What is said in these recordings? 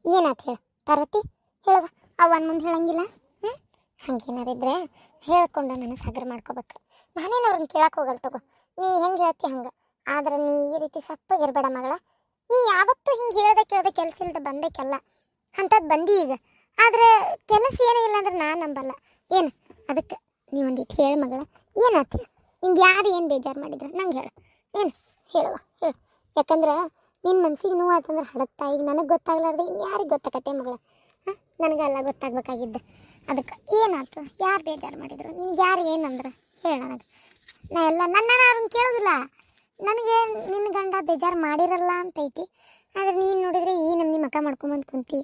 ಏನಾಯ್ತು ಹೇಳು ಪಾರ್ವತಿ, ಹೇಳವ. ಅವನ ಮುಂದೆ ಹೇಳಂಗಿಲ್ಲ. ಹಂಗೇನಾರಿದ್ರೆ ಹೇಳ್ಕೊಂಡು ನಾನು ಸಾಗರ ಮಾಡ್ಕೋಬೇಕು. ನಾನೇನು ಅವ್ರನ್ನ ಕೇಳಕ್ಕೆ ಹೋಗಲ್ಲ ತಗೋ. ನೀ ಹೆಂಗೆ ಹೇಳ್ತಿ ಹಂಗೆ. ಆದ್ರೆ ನೀ ಈ ರೀತಿ ಸಪ್ಪಗಿರ್ಬೇಡ ಮಗಳ. ನೀ ಯಾವತ್ತೂ ಹಿಂಗೆ ಹೇಳ್ದೆ ಕೇಳ್ದೆ ಕೆಲಸ ಇಲ್ದ ಬಂದಕ್ಕೆಲ್ಲ ಅಂಥದ್ದು ಬಂದಿ ಈಗ. ಆದ್ರೆ ಕೆಲಸ ಏನೂ ಇಲ್ಲ ಅಂದ್ರೆ ನಾನು ನಂಬಲ್ಲ. ಏನು ಅದಕ್ಕೆ ನೀವೊಂದಿಟ್ಟು ಹೇಳು ಮಗಳ, ಏನಾಯ್ತು ಹೇಳು. ನಿಂಗೆ ಯಾರು ಏನು ಬೇಜಾರು ಮಾಡಿದ್ರು ನಂಗೆ ಹೇಳು. ಏನು ಹೇಳುವ ಹೇಳು. ಯಾಕಂದ್ರೆ ನಿನ್ನ ಮನ್ಸಿಗೆ ನೋವು ಆಯ್ತಂದ್ರೆ ಹಡತ್ತಾ. ಈಗ ನನಗೆ ಗೊತ್ತಾಗ್ಲಾರ್ದೆ ಇನ್ನು ಯಾರಿಗೆ ಗೊತ್ತಾಗತ್ತೆ ಮಗಳ? ನನಗೆಲ್ಲ ಗೊತ್ತಾಗಬೇಕಾಗಿದ್ದೆ. ಅದಕ್ಕೆ ಏನಾಯ್ತು, ಯಾರು ಬೇಜಾರು ಮಾಡಿದ್ರು, ನಿನಗೆ ಯಾರು ಏನಂದ್ರೆ ಹೇಳು ನನಗೆ. ನಾ ಎಲ್ಲ ನನ್ನ ಅವ್ರನ್ನ ಕೇಳೋದಿಲ್ಲ. ನನಗೆ ನಿನ್ನ ಗಂಡ ಬೇಜಾರು ಮಾಡಿರಲ್ಲ ಅಂತೈತಿ. ಆದರೆ ನೀನು ನೋಡಿದರೆ ಈ ನಮ್ಮನಿ ಮಕ ಮಾಡ್ಕೊಂಬಂದು ಕುಂತಿ.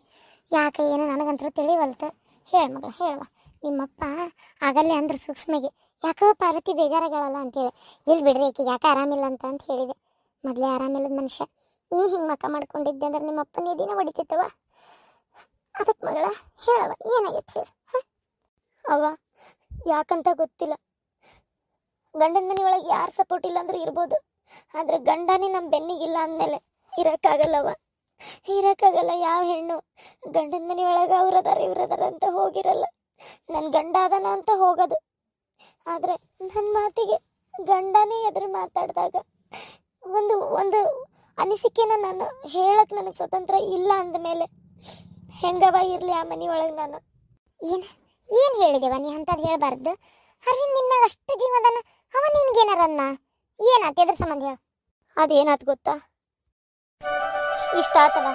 ಯಾಕೆ ಏನೋ ನನಗಂತೂ ತಿಳಿವಲ್ತ. ಹೇಳು ಮಗಳು ಹೇಳುವ. ನಿಮ್ಮಪ್ಪ ಆಗಲ್ಲೇ ಅಂದ್ರೆ ಸೂಕ್ಷ್ಮೆಗೆ ಯಾಕೋ ಪಾರ್ವತಿ ಬೇಜಾರಾಗಳಲ್ಲ ಅಂತೇಳಿ. ಇಲ್ಲಿ ಬಿಡ್ರಿ ಆಕೆ ಯಾಕೆ ಆರಾಮಿಲ್ಲ ಅಂತ ಹೇಳಿದೆ. ಮೊದಲೇ ಆರಾಮಿಲ್ಲದ ಮನುಷ್ಯ. ನೀ ಹಿಂಗೆ ಮಕ ಮಾಡ್ಕೊಂಡಿದ್ದೆ ಅಂದ್ರೆ ನಿಮ್ಮಪ್ಪನ ದಿನ ಹೊಡಿತಿತ್ತವ. ಅದಕ್ಕೆ ಮಗಳ ಹೇಳವ, ಏನಾಗೈತೆ ಹೇಳು. ಅವ್ವ ಯಾಕಂತ ಗೊತ್ತಿಲ್ಲ. ಗಂಡನ ಮನೆಯೊಳಗೆ ಯಾರು ಸಪೋರ್ಟ್ ಇಲ್ಲ ಅಂದ್ರೆ ಇರ್ಬೋದು. ಆದರೆ ಗಂಡನೇ ನಮ್ಮ ಬೆನ್ನಿಗಿಲ್ಲ ಅಂದಮೇಲೆ ಇರೋಕ್ಕಾಗಲ್ಲವ, ಇರೋಕ್ಕಾಗಲ್ಲ. ಯಾವ ಹೆಣ್ಣು ಗಂಡನ ಮನೆಯೊಳಗೆ ಅವ್ರದಾರ ಇವ್ರದಾರ ಅಂತ ಹೋಗಿರಲ್ಲ. ನನ್ನ ಗಂಡ ಅದನ ಅಂತ ಹೋಗೋದು. ಆದರೆ ನನ್ನ ಮಾತಿಗೆ ಗಂಡನೇ ಎದುರು ಮಾತಾಡಿದಾಗ ಒಂದು ಅನಿಸಿಕೆನ ನಾನು ಹೇಳಕ್ಕೆ ನನಗೆ ಸ್ವತಂತ್ರ ಇಲ್ಲ ಅಂದಮೇಲೆ ಹೆಂಗವ ಇರಲಿ ಆ ಮನೆಯೊಳಗೆ ನಾನು. ಏನು ಹೇಳಿದೆವ ನೀ ಅಂಥದ್ದು ಹೇಳಬಾರ್ದು. ಅರವಿಂದ್ ನಿನ್ನಾಗ ಅಷ್ಟು ಜೀವದಾನ, ಅವ ನಿನ್ಗೇನಾರನ್ನ ಏನಾಯ್ತು ಎದ್ರ ಸಂಬಂಧ ಹೇಳು. ಅದೇನಾಯ್ತು ಗೊತ್ತಾ, ಇಷ್ಟ ಆತವ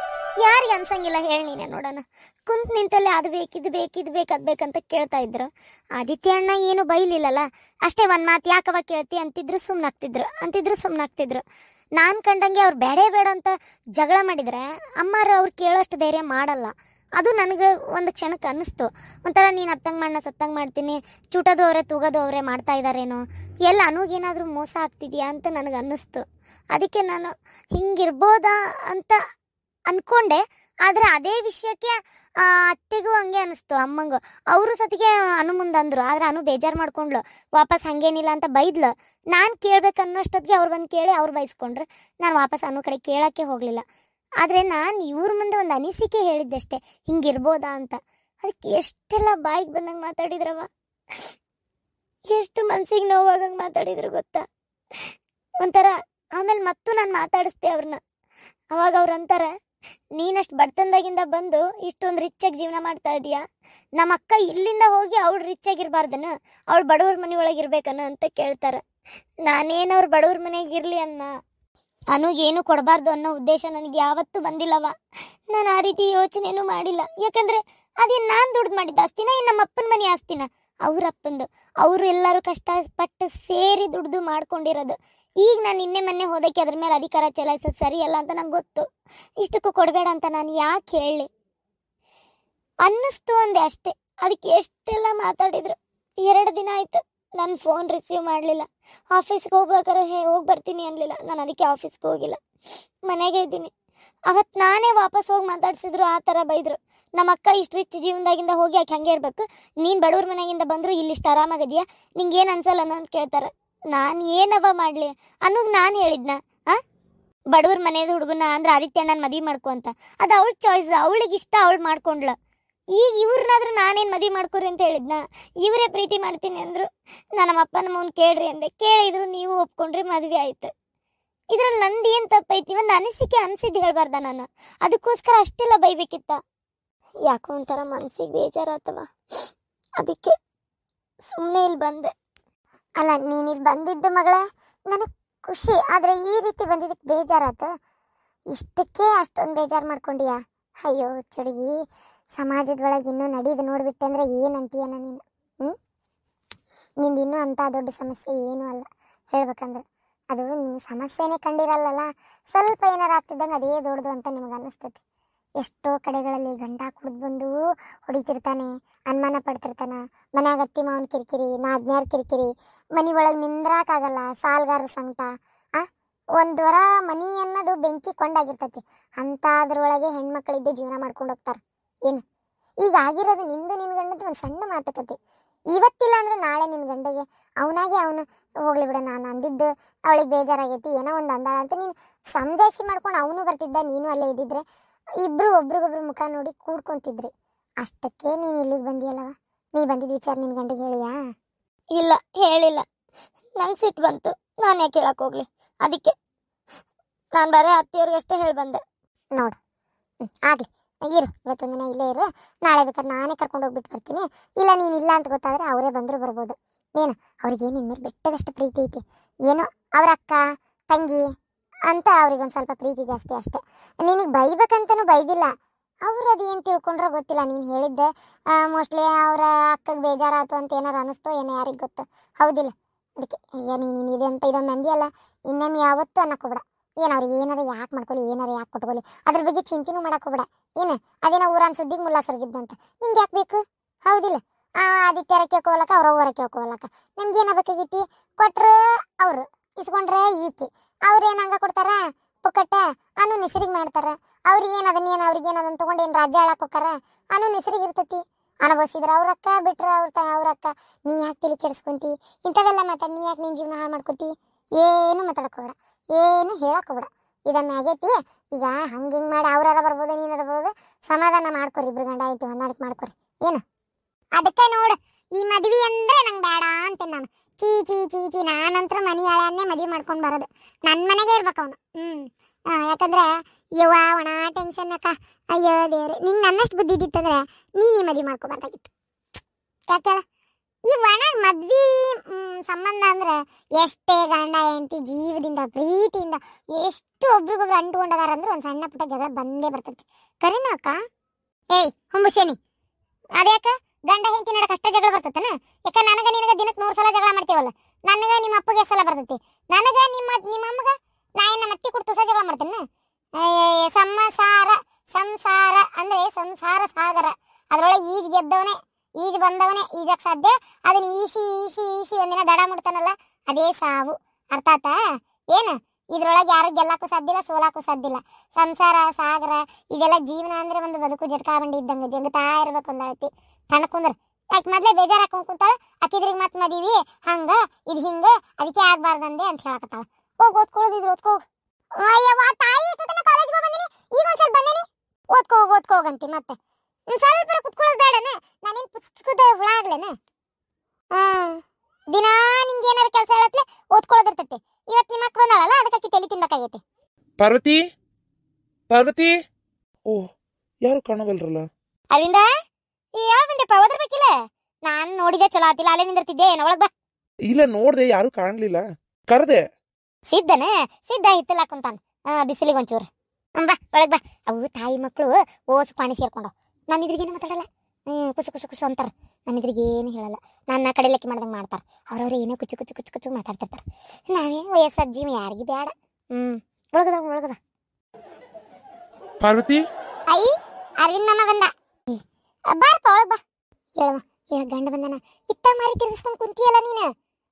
ಯಾರಿಗೆ ಅನ್ಸಂಗಿಲ್ಲ ಹೇಳಿ ನೀನೆ ನೋಡೋಣ. ಕುಂತ ನಿಂತಲ್ಲೇ ಅದು ಬೇಕು ಇದು ಬೇಕು ಇದು ಬೇಕು ಅದು ಬೇಕಂತ ಕೇಳ್ತಾ ಇದ್ರು. ಆದಿತ್ಯ ಅಣ್ಣ ಏನು ಬೈಲಿಲ್ಲಲ್ಲ, ಅಷ್ಟೇ ಒಂದು ಮಾತು ಯಾಕವ ಕೇಳ್ತಿ ಅಂತಿದ್ರು ಸುಮ್ಮನಾಗ್ತಿದ್ರು. ನಾನು ಕಂಡಂಗೆ ಅವ್ರು ಬೇಡ ಅಂತ ಜಗಳ ಮಾಡಿದರೆ ಅಮ್ಮಾರು ಅವ್ರು ಕೇಳೋಷ್ಟು ಧೈರ್ಯ ಮಾಡಲ್ಲ. ಅದು ನನಗೆ ಒಂದು ಕ್ಷಣಕ್ಕೆ ಅನ್ನಿಸ್ತು. ಒಂಥರ ನೀನು ಅತ್ತಂಗೆ ಮಾಡಿ ನಾ ಸತ್ತಂಗೆ ಮಾಡ್ತೀನಿ, ಚೂಟೋದು ಅವರೇ ತೂಗೋದು ಅವರೇ ಮಾಡ್ತಾ ಇದ್ದಾರೇನೋ, ಎಲ್ಲ ಅನುಗೇನಾದರೂ ಮೋಸ ಆಗ್ತಿದೆಯಾ ಅಂತ ನನಗೆ ಅನ್ನಿಸ್ತು. ಅದಕ್ಕೆ ನಾನು ಹಿಂಗಿರ್ಬೋದಾ ಅಂತ ಅಂದ್ಕೊಂಡೆ. ಆದರೆ ಅದೇ ವಿಷಯಕ್ಕೆ ಅತ್ತೆಗೂ ಹಂಗೆ ಅನ್ನಿಸ್ತು, ಅಮ್ಮಂಗೂ. ಅವರು ಸತಿಗೆ ಅನು ಮುಂದೆ ಅಂದರು. ಆದರೆ ಅನು ಬೇಜಾರು ಮಾಡ್ಕೊಂಡ್ಳು, ವಾಪಸ್ ಹಂಗೇನಿಲ್ಲ ಅಂತ ಬೈದ್ಲು. ನಾನು ಕೇಳ್ಬೇಕನ್ನೋಷ್ಟೊತ್ತಿಗೆ ಅವ್ರು ಬಂದು ಕೇಳಿ ಅವ್ರು ಬೈಸ್ಕೊಂಡ್ರು. ನಾನು ವಾಪಸ್ ಅನು ಕಡೆ ಕೇಳೋಕ್ಕೆ ಹೋಗಲಿಲ್ಲ. ಆದರೆ ನಾನು ಇವ್ರ ಮುಂದೆ ಒಂದು ಅನಿಸಿಕೆ ಹೇಳಿದ್ದಷ್ಟೇ, ಹಿಂಗಿರ್ಬೋದಾ ಅಂತ. ಅದಕ್ಕೆ ಎಷ್ಟೆಲ್ಲ ಬಾಯಿಗೆ ಬಂದಂಗೆ ಮಾತಾಡಿದ್ರವ, ಎಷ್ಟು ಮನ್ಸಿಗೆ ನೋವಾಗಂಗೆ ಮಾತಾಡಿದ್ರು ಗೊತ್ತಾ. ಒಂಥರ ಆಮೇಲೆ ಮತ್ತು ನಾನು ಮಾತಾಡಿಸ್ದೆ ಅವ್ರನ್ನ. ಅವಾಗ ಅವ್ರು ಅಂತಾರೆ, ನೀನಷ್ಟು ಬಡತನದಾಗಿಂದ ಬಂದು ಇಷ್ಟೊಂದು ರಿಚಾಗಿ ಜೀವನ ಮಾಡ್ತಾ ಇದೀಯಾ, ನಮ್ಮ ಅಕ್ಕ ಇಲ್ಲಿಂದ ಹೋಗಿ ಅವಳು ರಿಚಾಗಿರ್ಬಾರ್ದನ, ಅವಳು ಬಡವ್ರ ಮನೆಯೊಳಗಿರ್ಬೇಕನ ಅಂತ ಕೇಳ್ತಾರೆ. ನಾನೇನು ಅವ್ರು ಬಡವ್ರ ಮನೆಗೆ ಇರಲಿ ಅನುಗೇನು ಕೊಡಬಾರ್ದು ಅನ್ನೋ ಉದ್ದೇಶ ನನಗೆ ಯಾವತ್ತೂ ಬಂದಿಲ್ಲವ. ನಾನು ಆ ರೀತಿ ಯೋಚನೆನೂ ಮಾಡಿಲ್ಲ. ಯಾಕಂದರೆ ಅದೇನು ನಾನು ದುಡ್ದು ಮಾಡಿದ್ದ ಆಸ್ತಿನ, ಇನ್ನು ನಮ್ಮ ಅಪ್ಪನ ಮನೆ ಆಸ್ತಿನ, ಅವ್ರ ಅಪ್ಪಂದು. ಅವರು ಎಲ್ಲರೂ ಕಷ್ಟಪಟ್ಟು ಸೇರಿ ದುಡ್ದು ಮಾಡ್ಕೊಂಡಿರೋದು. ಈಗ ನಾನು ಮೊನ್ನೆ ಹೋದಕ್ಕೆ ಅದ್ರ ಮೇಲೆ ಅಧಿಕಾರ ಚಲಾಯಿಸೋದು ಸರಿಯಲ್ಲ ಅಂತ ನಂಗೆ ಗೊತ್ತು. ಇಷ್ಟಕ್ಕೂ ಕೊಡಬೇಡ ಅಂತ ನಾನು ಯಾಕೆ ಹೇಳಿ ಅನ್ನಿಸ್ತು ಅಂದೆ ಅಷ್ಟೇ. ಅದಕ್ಕೆ ಎಷ್ಟೆಲ್ಲ ಮಾತಾಡಿದ್ರು. 2 ದಿನ ಆಯ್ತು ನನ್ನ ಫೋನ್ ರಿಸೀವ್ ಮಾಡಲಿಲ್ಲ. ಆಫೀಸ್ಗೆ ಹೋಗ್ಬೇಕಾದ್ರೆ ಹೋಗಿ ಬರ್ತೀನಿ ಅನ್ನಲಿಲ್ಲ. ನಾನು ಅದಕ್ಕೆ ಆಫೀಸ್ಗೆ ಹೋಗಿಲ್ಲ, ಮನೆಗೆ ಇದ್ದೀನಿ. ಅವತ್ತು ನಾನೇ ವಾಪಸ್ ಹೋಗಿ ಮಾತಾಡ್ಸಿದ್ರು, ಆ ಥರ ಬೈದರು. ನಮ್ಮ ಅಕ್ಕ ಇಷ್ಟು ರಿಚ್ ಜೀವನದಾಗಿಂದ ಹೋಗಿ ಯಾಕೆ ಹಂಗೆ ಇರಬೇಕು, ನೀನು ಬಡವ್ರ ಮನೆಗಿಂದ ಬಂದರೂ ಇಲ್ಲಿಷ್ಟು ಆರಾಮಾಗದೆಯಾ, ನಿಂಗೆ ಏನು ಅನ್ಸಲ್ಲ ಅಂತ ಕೇಳ್ತಾರೆ. ನಾನು ಏನವ ಮಾಡಲಿ ಅನ್ನೋದು ನಾನು ಹೇಳಿದ್ನ. ಬಡವ್ರ ಮನೆಯದ ಹುಡುಗನ ಅಂದ್ರೆ ಆದಿತ್ಯ ಅಣ್ಣನ ಮದುವೆ ಮಾಡ್ಕೊ ಅಂತ. ಅದು ಅವಳ ಚಾಯ್ಸ್, ಅವಳಿಗೆ ಇಷ್ಟ, ಅವಳು ಮಾಡ್ಕೊಂಡ್ಳು. ಈಗ ಇವ್ರನ್ನಾದ್ರೂ ನಾನೇನು ಮದುವೆ ಮಾಡ್ಕೊರಿ ಅಂತ ಹೇಳಿದ್ನ. ಇವರೇ ಪ್ರೀತಿ ಮಾಡ್ತೀನಿ ಅಂದರು. ನಮ್ಮ ಅಪ್ಪನ ಮೌನ್ ಕೇಳ್ರಿ ಅಂದೆ, ಕೇಳಿದ್ರು, ನೀವು ಒಪ್ಕೊಂಡ್ರಿ, ಮದುವೆ ಆಯ್ತು. ಇದ್ರಲ್ಲಿ ನಂದು ಏನು ತಪ್ಪೈತಿ? ಒಂದು ಅನಿಸಿಕೆ ಅನಿಸಿದ್ದು ಹೇಳ್ಬಾರ್ದ ನಾನು? ಅದಕ್ಕೋಸ್ಕರ ಅಷ್ಟೆಲ್ಲ ಬೈಬೇಕಿತ್ತ? ಯಾಕೋ ಒಂಥರ ಮನಸ್ಸಿಗೆ ಬೇಜಾರಾತವ. ಅದಕ್ಕೆ ಸುಮ್ಮನೆ ಇಲ್ಲಿ ಬಂದೆ. ಅಲ್ಲ, ನೀನು ಇಲ್ಲಿ ಬಂದಿದ್ದು ಮಗಳ ನನಗೆ ಖುಷಿ. ಆದರೆ ಈ ರೀತಿ ಬಂದಿದ್ದಕ್ಕೆ ಬೇಜಾರಾತ. ಇಷ್ಟಕ್ಕೆ ಅಷ್ಟೊಂದು ಬೇಜಾರು ಮಾಡ್ಕೊಂಡಿಯಾ? ಅಯ್ಯೋ ಚುಡುಗಿ, ಸಮಾಜದೊಳಗೆ ಇನ್ನೂ ನಡೀದು ನೋಡಿಬಿಟ್ಟೆ ಅಂದರೆ ಏನಂತೀಯ ನೀನು? ನಿಂದು ಇನ್ನೂ ಅಂಥ ದೊಡ್ಡ ಸಮಸ್ಯೆ ಏನೂ ಅಲ್ಲ ಹೇಳ್ಬೇಕಂದ್ರೆ. ಅದು ಸಮಸ್ಯೆನೇ ಕಂಡಿರಲ್ಲ, ಸ್ವಲ್ಪ ಏನಾರು ಆಗ್ತಿದ್ದಂಗೆ ಅದೇ ದೊಡ್ಡದು ಅಂತ ನಿಮ್ಗೆ ಅನ್ನಿಸ್ತೈತಿ. ಎಷ್ಟೋ ಕಡೆಗಳಲ್ಲಿ ಗಂಡ ಕುಡಿದು ಬಂದು ಹೊಡಿತಿರ್ತಾನೆ, ಅನುಮಾನ ಪಡ್ತಿರ್ತಾನೆ. ಮನ್ಯಾಗ ಅತ್ತಿ ಮಾವನ ಕಿರಿಕಿರಿ, ನಾದ್ನ್ಯಾರ ಕಿರಿಕಿರಿ, ಮನೆ ಒಳಗೆ ನಿಂದ್ರಾಕಾಗಲ್ಲ, ಸಾಲ್ಗಾರ ಸಂಕಟ. ಒಂದು ವರ ಮನಿ ಅನ್ನೋದು ಬೆಂಕಿ ಕೊಂಡಾಗಿರ್ತೈತಿ. ಅಂಥದ್ರೊಳಗೆ ಹೆಣ್ಮಕ್ಳಿದ್ದೆ ಜೀವನ ಮಾಡ್ಕೊಂಡು ಹೋಗ್ತಾರೆ. ಏನು ಈಗ ಆಗಿರೋದು ನಿಂದು ನಿನ್ನ ಗಂಡದ್ದು ಒಂದು ಸಣ್ಣ ಮಾತುಕತೆ. ಇವತ್ತಿಲ್ಲ ಅಂದ್ರೆ ನಾಳೆ ನಿನ್ನ ಗಂಡಗೆ ಅವನಾಗೆ ಅವನು ಹೋಗ್ಲಿ ಬಿಡ, ನಾನು ಅಂದಿದ್ದು ಅವಳಿಗೆ ಬೇಜಾರಾಗೈತಿ, ಏನೋ ಒಂದು ಅಂದಾಳ ಅಂತ ನೀನು ಸಮಜಾಯಿಸಿ ಮಾಡ್ಕೊಂಡು ಅವನು ಬರ್ತಿದ್ದ, ನೀನು ಅಲ್ಲೇ ಇದ್ದಿದ್ರೆ ಇಬ್ರು ಒಬ್ರಿಗೊಬ್ರು ಮುಖ ನೋಡಿ ಕೂಡ್ಕೊಂತಿದ್ರಿ. ಅಷ್ಟಕ್ಕೆ ನೀನು ಇಲ್ಲಿಗೆ ಬಂದಿಯಲ್ಲವ. ನೀ ಬಂದಿದ್ದ ವಿಚಾರ ನಿನ್ನ ಗಂಡಿಗೆ ಹೇಳಿಯಾ? ಇಲ್ಲ, ಹೇಳಿಲ್ಲ. ನಂಗೆ ಸಿಟ್ಟು ಬಂತು, ನಾನು ಯಾಕೆ ಹೇಳಕ್ ಹೋಗ್ಲಿ. ಅದಕ್ಕೆ ನಾನು ಬರೀ ಅತ್ತೆಯವ್ರಿಗಷ್ಟೇ ಹೇಳಿ ಬಂದೆ. ನೋಡು, ಆಗಲಿ, ಇರು, ಇವತ್ತೊಂದು ದಿನ ಇಲ್ಲೇ ಇರು. ನಾಳೆ ಬೇಕಾದ್ರೆ ನಾನೇ ಕರ್ಕೊಂಡು ಹೋಗ್ಬಿಟ್ಟು ಬರ್ತೀನಿ. ಇಲ್ಲ ನೀನು ಇಲ್ಲ ಅಂತ ಗೊತ್ತಾದರೆ ಅವರೇ ಬಂದರೂ ಬರ್ಬೋದು. ಏನು ಅವ್ರಿಗೆ ನಿನ್ನ ಮೇಲೆ ಬೆಟ್ಟದಷ್ಟು ಪ್ರೀತಿ ಐತಿ. ಏನೋ ಅವ್ರ ಅಕ್ಕ ತಂಗಿ ಅಂತ ಅವ್ರಿಗೊಂದು ಸ್ವಲ್ಪ ಪ್ರೀತಿ ಜಾಸ್ತಿ ಅಷ್ಟೇ. ನಿನಗೆ ಬೈಬೇಕಂತನೂ ಬೈದಿಲ್ಲ. ಅವ್ರು ಅದೇನು ತಿಳ್ಕೊಂಡ್ರೋ ಗೊತ್ತಿಲ್ಲ. ನೀನು ಹೇಳಿದ್ದೆ ಮೋಸ್ಟ್ಲಿ ಅವರ ಅಕ್ಕಗೆ ಬೇಜಾರಾಯ್ತು ಅಂತ ಏನಾರು ಅನ್ನಿಸ್ತೋ ಏನೋ, ಯಾರಿಗೆ ಗೊತ್ತು, ಹೌದಿಲ್ಲ? ಅದಕ್ಕೆ ಅಯ್ಯ ನೀನು ಇದೆ ಅಂತ ಇದೊಂದು ಮಂದಿ ಅಲ್ಲ, ಇನ್ನೊಮ್ಮೆ ಯಾವತ್ತೂ ಅನ್ನಕ್ಕೋಗ್ಬೇಡ. ಏನು ಅವ್ರಿಗೆ ಏನಾರು ಯಾಕೆ ಮಾಡ್ಕೊಳ್ಳಿ, ಏನಾರು ಯಾಕೆ ಕೊಟ್ಕೊಳ್ಳಿ, ಅದ್ರ ಬಗ್ಗೆ ಚಿಂತೆನೂ ಮಾಡೋಕ್ಕೋಗ್ಬೇಡ. ಏನು ಅದೇನೋ ಊರನ್ ಸುದ್ದಿಗೆ ಮುಲ್ಲ ಸೊರಗಿದ್ದಂತ ನಿಂಗೆ ಯಾಕೆ ಬೇಕು, ಹೌದಿಲ್ಲ? ಆದಿತ್ಯರ ಕೇಳ್ಕೊಲಕ್ಕ ಅವ್ರವ್ವರ ಕೇಳ್ಕೊಲಕ್ಕ ನಿಮ್ಗೆ ಏನಾಗಬೇಕಾಗಿತ್ತು? ಕೊಟ್ರೆ ಅವರು, ಇಸ್ಕೊಂಡ್ರೆ ಈಕೆ. ಅವ್ರೇನು ಹಂಗೆ ಕೊಡ್ತಾರ ಪುಕ್ಕಟ್ಟ ಅನು ಹೆಸರಿಗೆ ಮಾಡ್ತಾರ. ಅವ್ರಿಗೆ ಏನದನ್ನೇನು ಅವ್ರಿಗೆ ಏನದನ್ನು ತೊಗೊಂಡು ಏನು ರಾಜ್ಯ ಹೇಳಕ್ಕೆ ಹೋಗಾರ? ಅನು ಹೆಸರಿಗೆ ಇರ್ತೈತಿ. ಅನುಭವಿಸಿದ್ರೆ ಅವ್ರ ಅಕ್ಕ, ಬಿಟ್ರೆ ಅವ್ರ ಅಕ್ಕ. ನೀ ಯಾಕೆ ತಲೆ ಕೆಡಿಸ್ಕೊಂತಿ? ಇಂಥವೆಲ್ಲ ಮಾತಾಡಿ ನೀ ಯಾಕೆ ನಿನ್ನ ಜೀವನ ಹಾಳು ಮಾಡ್ಕೊತಿ? ಏನು ಮಾತಾಡಕ್ಕೋಬೇಡ, ಏನು ಹೇಳಕ್ಕೋಬೇಡ. ಇದನ್ನ ಆಗೈತಿ ಈಗ. ಹಂಗೆ ಹಿಂಗೆ ಮಾಡಿ ಅವ್ರಾರ ಬರ್ಬೋದು, ನೀನಾರ ಬರ್ಬೋದು. ಸಮಾಧಾನ ಮಾಡ್ಕೊರಿ, ಇಬ್ರು ಗಂಡ ಆಯ್ತು ಹೊಂದಾಣಿಕೆ ಮಾಡ್ಕೊರಿ. ಏನು ಅದಕ್ಕೆ ನೋಡು, ಈ ಮದ್ವೆ ಅಂದ್ರೆ ನಂಗೆ ಬೇಡ ಅಂತ ನಾನು. ಚೀ ಚೀ ಚೀ ಚೀ ನಾನಂತರ ಮನೆ ಆಳನ್ನೇ ಮದುವೆ ಮಾಡ್ಕೊಂಡು ಬರೋದು. ನನ್ನ ಮನೆಗೆ ಇರ್ಬೇಕು ಅವನು. ಯಾಕಂದ್ರೆ ಯವ್ವ ಒಣ ಟೆನ್ಷನ್ ಅಕ್ಕ. ಅಯ್ಯೋ ದೇವ್ರೆ, ನಿಂಗೆ ನನ್ನಷ್ಟು ಬುದ್ಧಿ ಇದ್ದಿತ್ತಂದ್ರೆ ನೀನು ಈ ಮದುವೆ ಮಾಡ್ಕೊಬಾರ್ದಾಗಿತ್ತು. ಯಾಕೆ ಹೇಳ? ಈ ಒಣ ಮದ್ವೆ ಸಂಬಂಧ ಅಂದ್ರೆ ಎಷ್ಟೇ ಗಂಡ ಹೆಂಡತಿ ಜೀವದಿಂದ ಪ್ರೀತಿಯಿಂದ ಎಷ್ಟು ಒಬ್ರಿಗೊಬ್ರು ಅಂಟ್ಕೊಂಡದಾರ ಅಂದ್ರೆ ಒಂದು ಸಣ್ಣ ಪುಟ್ಟ ಜಗಳ ಬಂದೇ ಬರ್ತೈತಿ. ಕರೀನ ಅಕ್ಕ? ಏಯ್ ಹುಂಬುಶೇನಿ, ಅದ್ಯಾಕ ಗಂಡ ಹೆಂಡತಿ ನಡಕ ಅಷ್ಟ ಜಗಳ ಬರ್ತೈತನ? ಯಾಕ ನನಗ ನಿನಗ ದಿನಕ್ಕೆ 100 ಸಲ ಜಗಳ ಮಾಡ್ತೀವಲ್ಲ. ನನಗ ನಿಮ್ಮ ಅಪ್ಪಗೆ ಎಷ್ಟು ಸಲ ಬರ್ತೈತಿ? ನನಗ ನಿಮ್ಮ ಅಮ್ಮಗ ನಾ ಏನ ಮತ್ತಿ ಕೊಡ್ತು ಸಹ ಜಗಳ ಮಾಡ್ತೇನೆ. ಸಂಸಾರ ಅಂದ್ರೆ ಸಂಸಾರ ಸಾಗರ. ಅದ್ರೊಳಗೆ ಈಜ್ ಗೆದ್ದವನೇ, ಈಜ್ ಬಂದವನೇ ಈಜಕ್ ಸಾಧ್ಯ. ಅದನ್ನ ಈಸಿ ಈಸಿ ಈಸಿ ಒಂದಿನ ದಡ ಮುಡ್ತಾನಲ್ಲ, ಅದೇ ಸಾವು. ಅರ್ಥ ಆತಾ? ಏನು ಇದ್ರೊಳಗೆ ಯಾರು ಗೆಲ್ಲಕ್ಕೂ ಸಾಧ್ಯ ಇಲ್ಲ, ಸೋಲಾಕೂ ಸಾಧ್ಯ ಇಲ್ಲ. ಸಂಸಾರ ಸಾಗರ ಇದೆಲ್ಲ ಜೀವನ ಅಂದ್ರೆ ಒಂದು ಬದುಕು ಜಟ್ಕಾ ಬಂಡಿ ಇದ್ದಂಗೆ ಜಂಗತಾ ಇರ್ಬೇಕು. ಒಂದಾಳ್ತಿ ತನಕುಂದ್ರ ಯಾಕೆ ಮೊದ್ಲೇ ಬೇಜಾರು ಹಾಕೊಂಡ್ ಕುಂತಾಳ. ಆಕಿದ್ರಿಗೆ ಮತ್ ಮದೀವಿ ಹಂಗ ಇದು ಹಿಂಗ ಅದಕ್ಕೆ ಆಗ್ಬಾರ್ದಂದೆ ಅಂತ ಹೇಳಕತ್ತಾಳ. ಹೋಗಿ ಓದ್ಕೊಳ್ಳೋದಿದ್ರು ಓದ್ಕೋ. ಅಯ್ಯವ್ವ ತಾಯಿ, ಇಷ್ಟೊತ್ತನ ಕಾಲೇಜ್ಗೆ ಬಂದಿನಿ, ಈಗ ಒಂದ್ಸಲ ಬಂದಿನಿ. ಓದ್ಕೋ ಹೋಗಂತಿ ಮತ್ತೆ ಸ್ವಲ್ಪ ಕುತ್ಕೊಳ್ಳೋದು ಬೇಡನ? ನಾನೇನು ಪುಸ್ತಕದ ಹುಳ ಆಗ್ಲೇನ? ದಿನಾ ನಿಂಗೆ ಏನಾರು ಕೆಲಸ ಹೇಳತ್ಲೆ ಓದ್ಕೊಳ್ಳೋದಿರ್ತೈತಿ. ಇವತ್ತು ನಿಮ್ಮ ಅಕ್ಕ ಬಂದಾಳಲ್ಲ, ಅದಕ್ಕೆ ತಲೆ ತಿನ್ಬೇಕಾಗೈತಿ. ಪಾರ್ವತಿ, ಪಾರ್ವತಿ, ಓ ಯಾರು ಕಾಣವಲ್ರಲ್ಲ? ಅರವಿಂದ, ಯಾವ ಬಂದೆಪ್ಪ? ಓದಿರ್ಬೇಕಿಲ್ಲ. ನಾನು ನೋಡಿದೆ, ಚಲೋ ಆತಿಲ್ಲ, ಅಲ್ಲೇ ನಿಂದಿರ್ತಿದ್ದೆ. ಒಳಗ್ ಬಾ. ಇಲ್ಲ ನೋಡ್ದೆ, ಯಾರು ಕಾಣ್ಲಿಲ್ಲ, ಕರ್ದೆ. ಸಿದ್ಧ ಹಿತ್ತಲ್ಲ ಕುಂತಾನ ಬಿಸಿಲಿಗೆ ಒಂಚೂರು. ಬಾ ಒಳಗ್ ಬಾ. ಅವು ತಾಯಿ ಮಕ್ಕಳು ಓಸು ಪಾಣಿ ಸೇರ್ಕೊಂಡವು. ನನ್ನ ಇದ್ರಿಗೇನು ಮಾತಾಡಲ್ಲ, ಕುಸು ಅಂತಾರ. ನನ್ನ ಇದ್ರಿಗೇನು ಹೇಳಲ್ಲ. ನನ್ನ ಕಡೆ ಲೆಕ್ಕ ಮಾಡ್ದಂಗೆ ಮಾಡ್ತಾರೆ. ಅವ್ರವ್ರು ಏನೋ ಕುಚ್ಚು ಮಾತಾಡ್ತಿರ್ತಾರೆ. ನಾವೇ ವಯಸ್ಸಾದ ಜೀವ ಯಾರಿಗೆ ಬೇಡ. ಒಳಗದ ಪಾರ್ವತಿ, ಐ ಅರವಿಂದ್ ನಮ್ಮ ಬಂದ. ಬಾರಪ್ಪ ಒಳಗ್ ಬಾ. ಹೇಳ ಗಂಡ ಬಂದನ. ಇತ್ತ ಮಾರಿ ತಿರ್ಗಿಸ್ಕೊಂಡ್ ಕುಂತಿಯಲ್ಲ ನೀನು.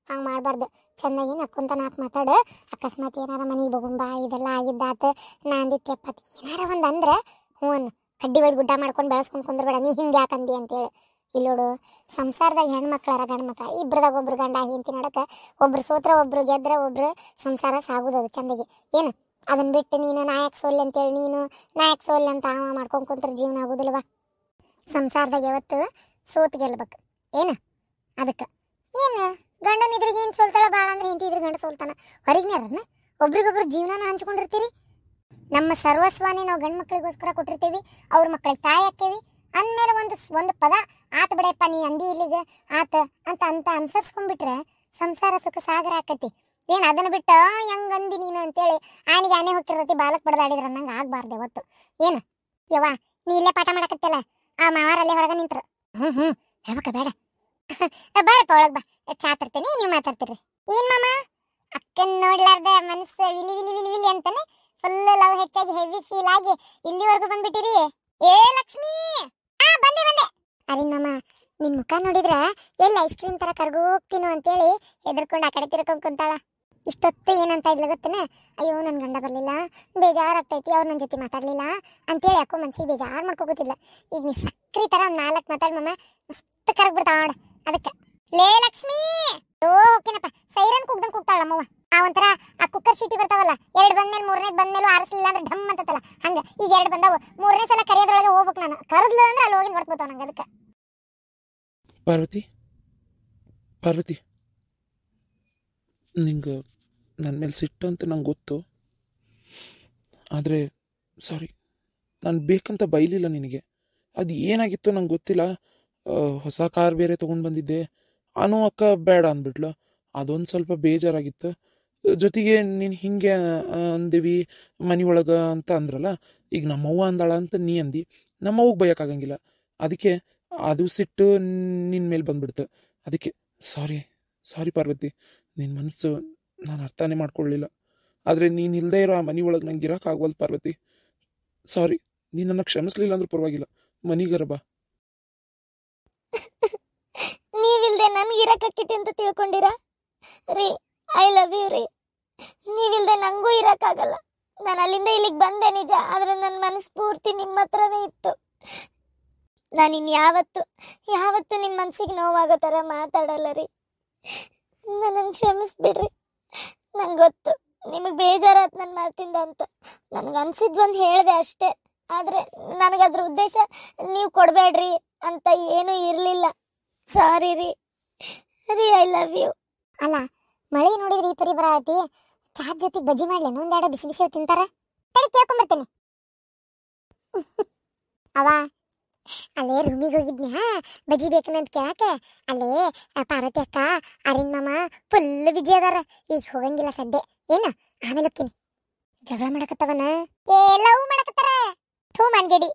ಹಂಗೆ ಮಾಡಬಾರ್ದು. ಚೆನ್ನಾಗಿ ನಕ್ಕೊಂತ ನಾಲ್ಕು ಮಾತಾಡು. ಅಕಸ್ಮಾತ್ ಏನಾರ ಮನೆಗೆ ಬಗುಂಬಾ ಇದೆಲ್ಲ ಆಗಿದ್ದಾತ ನಾಂದಿತ್ಯಪ್ಪತಿ ಏನಾರ ಒಂದು ಅಂದ್ರೆ ಹ್ಞೂ ಕಡ್ಡಿ ಒಯ್ದು ಗುಡ್ಡ ಮಾಡ್ಕೊಂಡು ಬೆಳೆಸ್ಕೊಂಡು ಕುಂದ್ರಬೇಡ. ನೀ ಹಿಂಗೆ ಯಾಕಂದಿ ಅಂತೇಳಿ. ಇಲ್ಲೋಡು, ಸಂಸಾರದಾಗ ಹೆಣ್ಮಕ್ಳಾರ ಗಂಡು ಮಕ್ಳ ಇಬ್ರದಾಗ ಒಬ್ರು ಗಂಡ ಹೆಂಡತಿ ನಡಕ ಒಬ್ರು ಸೋತ್ರ ಒಬ್ರು ಗೆದ್ರೆ ಒಬ್ರು ಸಂಸಾರ ಸಾಗುದದು ಚಂದಗೆ. ಏನು ಅದನ್ನ ಬಿಟ್ಟು ನೀನು ನಾಯಕ್ ಸೋಲ್ ಅಂತೇಳಿ ನೀನು ನಾಯಕ್ ಸೋಲ್ ಅಂತ ಮಾಡ್ಕೊಂಡು ಕುಂತ್ರ ಜೀವನ ಆಗೋದಿಲ್ವಾ? ಸಂಸಾರದಾಗ ಯಾವತ್ತು ಸೋತ್ ಗೆಲ್ಬೇಕು. ಏನು ಅದಕ್ಕೆ ಏನು ಗಂಡನ ಇದ್ರಿಗೆ ಏನು ಸೋಲ್ತಾಳ ಭಾಳ ಅಂದ್ರೆ ಹಿಂತಿ ಇದ್ರ ಗಂಡ ಸೋಲ್ತಾನ. ಹೊರಗಿನಾರನ್ನ ಒಬ್ರಿಗೊಬ್ರು ಜೀವನ ಹಂಚ್ಕೊಂಡಿರ್ತೀರಿ. ನಮ್ಮ ಸರ್ವಸ್ವಾನಿ ನಾವು ಗಂಡು ಮಕ್ಕಳಿಗೋಸ್ಕರ ಕೊಟ್ಟಿರ್ತೀವಿ, ಅವ್ರ ಮಕ್ಕಳಿಗೆ ತಾಯಿ ಹಾಕೇವಿ ಅಂದಮೇಲೆ ಒಂದು ಪದ ಆತ ಬಿಡಪ್ಪ ನೀ ಅಂದಿ ಇಲ್ಲಿಗೆ ಆತ ಅಂತ ಅನ್ಸರ್ಸ್ಕೊಂಡ್ಬಿಟ್ರೆ ಸಂಸಾರ ಸುಖ ಸಾಗರ ಆಕತಿ. ಏನು ಅದನ್ನ ಬಿಟ್ಟು ಹೆಂಗ್ ಅಂದಿ ನೀನು ಅಂತೇಳಿ ಆನೆಗೆ ಆನೆ ಹೋಗಿರ್ತೈತಿ ಬಾಲಕ್ ಬಡದಾಡಿದ್ರ ಅನ್ನಂಗೆ ಆಗ್ಬಾರ್ದು ಯಾವತ್ತು. ಏನು ಯವ್ವ ನೀ ಇಲ್ಲೇ ಪಾಠ ಮಾಡಕತ್ತಲ್ಲ, ಆ ಮಾವಾರಲ್ಲೇ ಹೊರಗೆ ನಿಂತರು. ಹೇಳ್ಬೇಕ ಬೇಡ. ಬಾರಪ್ಪ ಒಳಗ್ ಬಾ, ಚಾ ತರ್ತೇನೆ, ನೀವು ಮಾತಾಡ್ತೀರಿ. ಏನ್ ಮಾಮ ಅಕ್ಕನ್ ನೋಡ್ಲಾರ್ದ ಮನಸ್ಸು ವಿಲಿ ವಿಲಿ ವಿಲಿ ವಿಲಿ ಅಂತಾನೆ ಫುಲ್ ಲವ್ ಹೆಚ್ಚಾಗಿ ಹೆವಿ ಫೀಲ್ ಆಗಿ ಇಲ್ಲಿವರೆಗೂ ಬಂದ್ಬಿಟ್ಟಿರಿ. ಏ ಲಕ್ಷ್ಮಿ, ಬಂದೆ. ಅರಿನ್ ಮಾಮ ನಿನ್ ಮುಖ ನೋಡಿದ್ರ ಎಲ್ಲಿ ಐಸ್ ಕ್ರೀಮ್ ತರ ಕರ್ಗೋಗ್ತೀನೋ ಅಂತೇಳಿ ಹೆದರ್ಕೊಂಡು ಆ ಕಡೆ ತಿರ್ಕೊಂಡ್ ಕುಂತಾಳ. ಇಷ್ಟೊತ್ತು ಏನಂತ ಇದ್ಲ ಗೊತ್ತನ? ಅಯ್ಯೋ ನನ್ ಗಂಡ ಬರ್ಲಿಲ್ಲ, ಬೇಜಾರಾಗ್ತೈತಿ, ಅವ್ರು ನನ್ನ ಜೊತೆ ಮಾತಾಡ್ಲಿಲ್ಲ ಅಂತೇಳಿ ಯಾಕೋ ಮನ್ಸಿಗೆ ಬೇಜಾರು ಮಾಡ್ಕೋಗೋತಿಲ್ಲ. ಈಗ ನೀ ಸಕ್ರಿ ತರ 4 ಮಾತಾಡ್ ಮಮ್ಮ ಮಸ್ತ್ ಕರಗ್ ಬಿಡ್ತಾಳ ನೋಡ. ಅದಕ್ಕೆ ಲೇ ಲಕ್ಷ್ಮಿ, ಓ ಓಕೆನಪ್ಪ. ಸೈರನ್ ಕೂಗ್ದಂಗ್ ಕೂಗ್ತಾಳ ನಮ್ಮವ್ವ. ಆ ಒಂಥರ ಆ ಕುಕ್ಕರ್ ಸೀಟಿ ಬರ್ತಾವಲ್ಲ, 2 ಬಂದ್ಮೇಲೆ 3ನೇದ್ ಬಂದ್ಮೇಲೂ ಆರಿಸಲಿಲ್ಲ ಅಂದ್ರೆ ಢಮ್ ಅಂತತಲ್ಲ, ಹಂಗ ಈಗ 2 ಬಂದಾವು, 3ನೇ ಸಲ ಕರಿಯೋದ್ರೊಳಗೆ ಹೋಗ್ಬೇಕು ನಾನು. ಕರೆದ್ಲು ಅಂದ್ರೆ ಅಲ್ಲಿ ಹೋಗಿ ಹೊಡ್ಕೊತಾವ ನಂಗೆ. ಅದಕ್ಕೆ ಪಾರ್ವತಿ, ಪಾರ್ವತಿ, ನಿಂಗೆ ನನ್ನ ಮೇಲೆ ಸಿಟ್ಟು ಅಂತ ನಂಗೆ ಗೊತ್ತು. ಆದರೆ ಸಾರಿ, ನಾನು ಬೇಕಂತ ಬೈಲಿಲ್ಲ ನಿನಗೆ. ಅದು ಏನಾಗಿತ್ತು ನಂಗೆ ಗೊತ್ತಿಲ್ಲ. ಹೊಸ ಕಾರ್ ಬೇರೆ ತೊಗೊಂಡು ಬಂದಿದ್ದೆ. ಅನು ಅಕ್ಕ ಬೇಡ ಅಂದ್ಬಿಟ್ಲು. ಅದೊಂದು ಸ್ವಲ್ಪ ಬೇಜಾರಾಗಿತ್ತು. ಜೊತೆಗೆ ನೀನು ಹಿಂಗೆ ಅಂದಿವಿ ಮನೆ ಒಳಗೆ ಅಂತ ಅಂದ್ರಲ್ಲ, ಈಗ ನಮ್ಮವ್ವ ಅಂದಾಳ ಅಂತ ನೀ ಅಂದು ನಮ್ಮವ್ಗೆ ಬೈಯೋಕ್ಕಾಗಂಗಿಲ್ಲ. ಅದಕ್ಕೆ ಅದು ಸಿಟ್ಟು ನಿನ್ನ ಮೇಲೆ ಬಂದ್ಬಿಡ್ತು. ಅದಕ್ಕೆ ಸಾರಿ ಪಾರ್ವತಿ, ನಿನ್ನ ಮನಸ್ಸು ನಾನು ಅರ್ಥನೇ ಮಾಡ್ಕೊಳ್ಳಿಲ್ಲ. ಆದರೆ ನೀನು ಇಲ್ಲದೆ ಇರೋ ಆ ಮನೆ ಒಳಗೆ ನಂಗೆ ಇರೋಕ್ಕಾಗವಲ್ದು ಪಾರ್ವತಿ. ಸಾರಿ, ನೀನು ನನ್ನ ಕ್ಷಮಿಸ್ಲಿಲ್ಲ ಅಂದ್ರೂ ಪರವಾಗಿಲ್ಲ, ಮನಿಗರ ಬಾ. ನೀವಿಲ್ದೆ ನನ್ಗೆ ಇರಕ್ಕಾಕೈತಿ ಅಂತ ತಿಳ್ಕೊಂಡಿರ ರೀ? ಐ ಲವ್ ಯು ರೀ. ನೀವಿಲ್ದೆ ನಂಗೂ ಇರಕ್ಕಾಗಲ್ಲ. ನಾನು ಅಲ್ಲಿಂದ ಇಲ್ಲಿಗೆ ಬಂದೆ ನಿಜ, ಆದ್ರೆ ನನ್ನ ಮನಸ್ಸು ಪೂರ್ತಿ ನಿಮ್ಮ ಹತ್ರನೇ ಇತ್ತು. ನಾನು ಯಾವತ್ತು ನಿಮ್ಮ ಮನ್ಸಿಗೆ ನೋವಾಗೋ ಥರ ಮಾತಾಡಲ್ಲ ರೀ. ನನ್ನನ್ನು ಕ್ಷಮಿಸ್ಬಿಡ್ರಿ. ನಂಗೆ ಗೊತ್ತು ನಿಮಗೆ ಬೇಜಾರಾತ್ ನನ್ನ ಮಾತಿಂದ ಅಂತ. ನನಗನ್ಸಿದ್ದು ಒಂದು ಹೇಳಿದೆ ಅಷ್ಟೇ. ಆದರೆ ನನಗದ್ರ ಉದ್ದೇಶ ನೀವು ಕೊಡಬೇಡ್ರಿ ಅಂತ ಏನೂ ಇರಲಿಲ್ಲ. ಸಾರಿ ರೀ. I love you. ಅಲ್ಲ, ಮಳೆ ನೋಡಿದ್ರೆ ಈ ಪರಿ ಬರತಿ. ಚಹಾ ಜೊತೆಗೆ ಬಜ್ಜಿ ಮಾಡ್ಲೇನು? ಒಂದೆರಡು ಬಿಸಿ ಬಿಸಿ ತಿಂತಾರ. ತಡಿ ಕೇಳ್ಕೊಂಬರ್ತೇನೆ. ಅವ ಅಲ್ಲೇ ರೂಮಿಗೆ ಹೋಗಿದ್ನ್ಯಾ ಬಜ್ಜಿ ಬೇಕಂತ ಕೇಳಾಕ. ಅಲ್ಲೇ ಪಾರ್ವತಿ ಅಕ್ಕ, ಅರಿನ್ ಮಾಮ ಫುಲ್ ಬಿಜಿ ಅದಾರ. ಈಗ ಹೋಗಂಗಿಲ್ಲ ಸದ್ಯ. ಏನ ಆಮೇಲೆ ಹೋಗ್ತೀನಿ. ಜಗಳ ಮಾಡಕತ್ತವನ, ಲವ್ ಮಾಡಕತ್ತಾರ. ಥೂ ಮನ್ಗೆಡಿ.